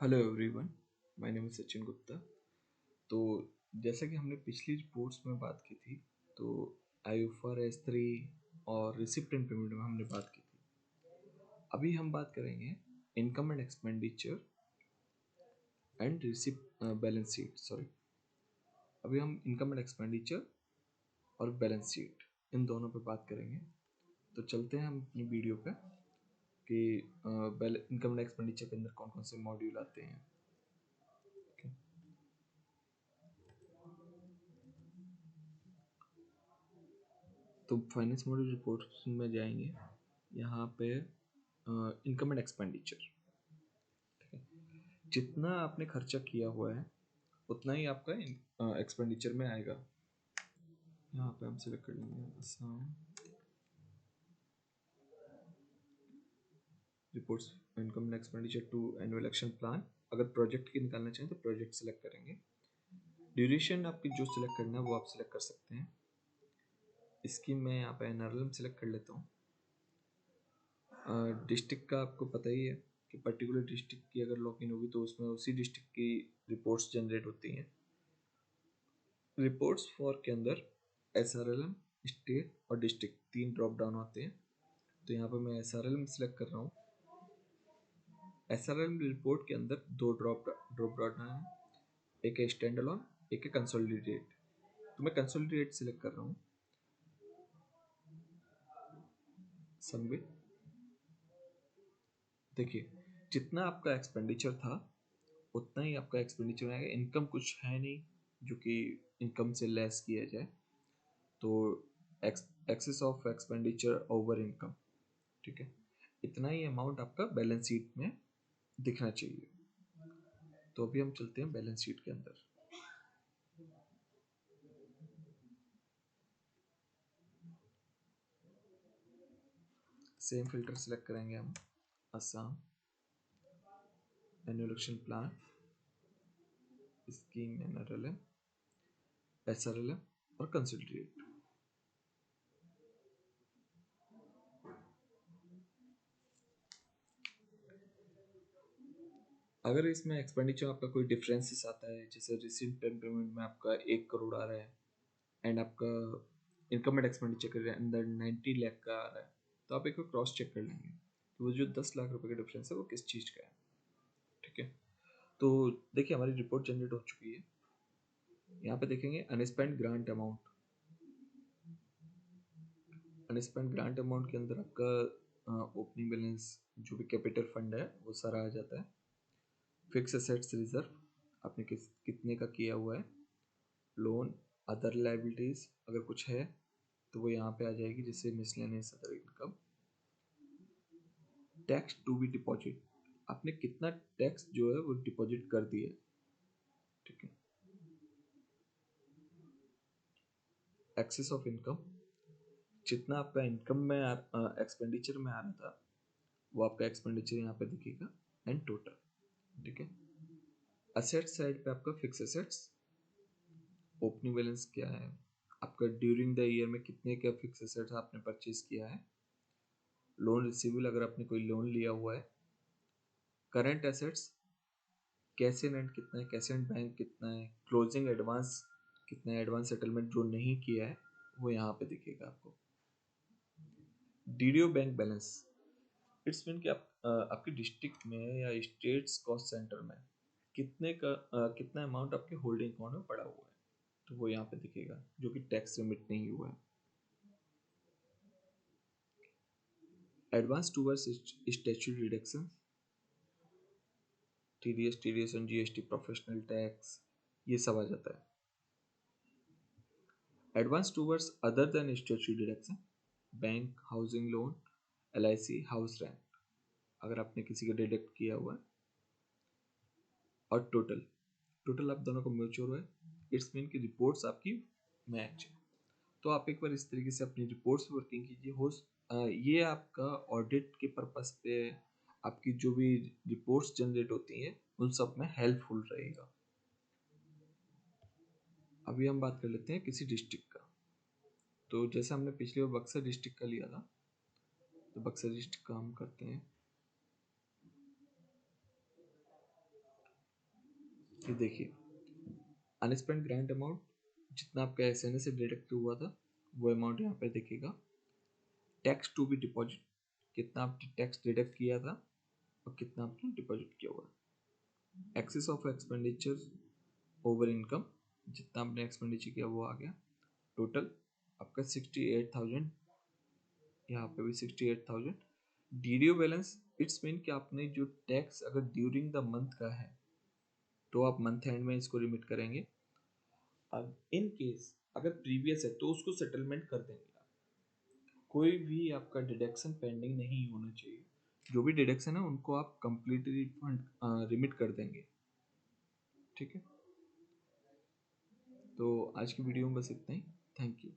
Hello everyone, my name is Sachin Gupta. तो जैसा कि हमने पिछली रिपोर्ट्स में बात की थी, तो IFRS 3 और रिसिप्ट एंड पेमेंट में हमने बात की थी। अभी हम बात करेंगे income and expenditure and receipt balance sheet. Sorry, अभी हम इनकम एंड एक्सपेंडिचर और बैलेंस शीट इन दोनों पे बात करेंगे। तो चलते हैं हम अपनी वीडियो पे कि इनकम एंड एक्सपेंडिचर के अंदर कौन कौन से मॉड्यूल आते हैं। तो फाइनेंस मॉड्यूल रिपोर्ट में जाएंगे, यहाँ पे इनकम एंड एक्सपेंडिचर। जितना आपने खर्चा किया हुआ है उतना ही आपका एक्सपेंडिचर में आएगा। यहाँ पे हम सिलेक्ट कर लेंगे आसाम reports income and expenditure to annual action plan. अगर प्रोजेक्ट की निकालना चाहें तो प्रोजेक्ट सिलेक्ट करेंगे। ड्यूरेशन आपकी जो सिलेक्ट करना है वो आप सिलेक्ट कर सकते हैं। इसकी मैं यहाँ पे NRLM सिलेक्ट कर लेता हूँ। डिस्ट्रिक्ट का आपको पता ही है कि पर्टिकुलर डिस्ट्रिक्ट की अगर लॉगिन होगी तो उसमें उसी डिस्ट्रिक्ट की रिपोर्ट्स जनरेट होती हैं। रिपोर्ट्स फॉर के अंदर SRLM, स्टेट और डिस्ट्रिक्ट 3 ड्रॉप डाउन होते हैं। तो यहाँ पर मैं SRLM सिलेक्ट कर रहा हूँ। SRLM रिपोर्ट के अंदर 2 ड्रॉप डाउन है, एक है स्टैंड अलोन, एक है कंसोलिडेट। तो मैं कंसोलिडेट सिलेक्ट कर रहा हूँ। सबमिट। देखिए, जितना आपका एक्सपेंडिचर था उतना ही आपका एक्सपेंडिचर आएगा। इनकम कुछ है नहीं जो कि इनकम से लेस किया जाए, तो excess of expenditure over income, ठीक है, इतना ही अमाउंट आपका बैलेंस शीट में दिखना चाहिए। तो अभी हम चलते हैं बैलेंस शीट के अंदर। सेम फिल्टर सेलेक्ट करेंगे हम, Assam, annual action plan, scheme NRLM, SRLM और कंसोलिडेट। अगर इसमें एक्सपेंडिचर आपका कोई डिफरेंसेस आता है, जैसे रिसिप्ट एंड पेमेंट में आपका 1 करोड़ आ रहा है एंड आपका इनकम एंड एक्सपेंडिचर के अंदर 90 लाख का आ रहा है, तो आप एक बार क्रॉस चेक कर लेंगे कि वो जो 10 लाख रुपए का डिफरेंस है वो किस चीज़ का है। ठीक है, तो देखिए हमारी रिपोर्ट जनरेट हो चुकी है। यहाँ पे देखेंगे अनस्पेंड ग्रांट अमाउंट। अनस्पेंड ग्रांट अमाउंट के अंदर आपका ओपनिंग बैलेंस, जो भी कैपिटल फंड है वो सारा आ जाता है। फिक्स एसेट्स रिजर्व आपने कितने का किया हुआ है। लोन, अदर लाइबिलिटीज अगर कुछ है तो वो यहाँ पे आ जाएगी, जैसे miscellaneous other income. Tax to be deposit, आपने कितना टैक्स जो है वो डिपॉजिट कर दिया है। ठीक है, एक्सेस ऑफ इनकम, जितना आपका इनकम में एक्सपेंडिचर में आ रहा था वो आपका एक्सपेंडिचर यहाँ पे दिखेगा एंड टोटल। ठीक है, असेट साइड पे आपका फिक्स एसेट्स, ओपनिंग बैलेंस क्या है आपका, ड्यूरिंग द ईयर में कितने का फिक्स एसेट्स आपने परचेज किया है। लोन रिसीवेबल अगर आपने कोई लोन लिया हुआ है। Current assets, cash in hand कितना है, कैश इन बैंक कितना है, क्लोजिंग एडवांस कितना है, एडवांस सेटलमेंट जो नहीं किया है वो यहाँ पे दिखेगा आपको। DDO bank balance, it's mean कि आपके डिस्ट्रिक्ट में या स्टेट्स कॉस्ट सेंटर में कितना अमाउंट आपके होल्डिंग अकाउंट में पड़ा हुआ है, तो वो यहाँ पे दिखेगा, जो कि टैक्स रिमिट नहीं हुआ है। Advance towards statutory deduction, TDS and GST, professional tax, ये सब आ जाता है। Advance towards other than statutory deduction, bank, housing loan, LIC, house rent अगर आपने किसी का डिडक्ट किया हुआ है। और टोटल आप दोनों का म्यूचुअल है, इट्स मीन की रिपोर्ट्स आपकी मैच है। तो आप एक बार इस तरीके से अपनी रिपोर्ट्स वर्किंग कीजिए। ये आपका ऑडिट के पर्पस पे आपकी जो भी रिपोर्ट्स जनरेट होती हैं उन सब में हेल्पफुल रहेगा। अभी हम बात कर लेते हैं किसी डिस्ट्रिक्ट का। तो जैसे हमने पिछली बार बक्सर डिस्ट्रिक्ट का लिया था, तो बक्सर डिस्ट्रिक्ट का हम करते हैं। ये देखिए, अनस्पेंड ग्रांट अमाउंट जितना आपका एसएनए से डिडक्ट हुआ था वो अमाउंट यहाँ पे दिखेगा। टैक्स टू बी डिपॉजिट, कितना आपने टैक्स डिडक्ट किया था और कितना आपने डिपॉजिट किया हुआ है। Excess of expenditure over income, जितना आपने एक्सपेंडिचर किया वो आ गया। टोटल आपका 68,000, यहाँ पे भी 68,000। डीडीओ बैलेंस, इट्स मीन कि आपने जो टैक्स अगर ड्यूरिंग द मंथ का है तो आप मंथ एंड में इसको रिमिट करेंगे। अब इन केस अगर प्रीवियस है तो उसको सेटलमेंट कर देंगे आप। कोई भी आपका डिडक्शन पेंडिंग नहीं होना चाहिए। जो भी डिडक्शन है उनको आप कंप्लीटली रिफंड रिमिट कर देंगे। ठीक है, तो आज की वीडियो में बस इतना ही। Thank you.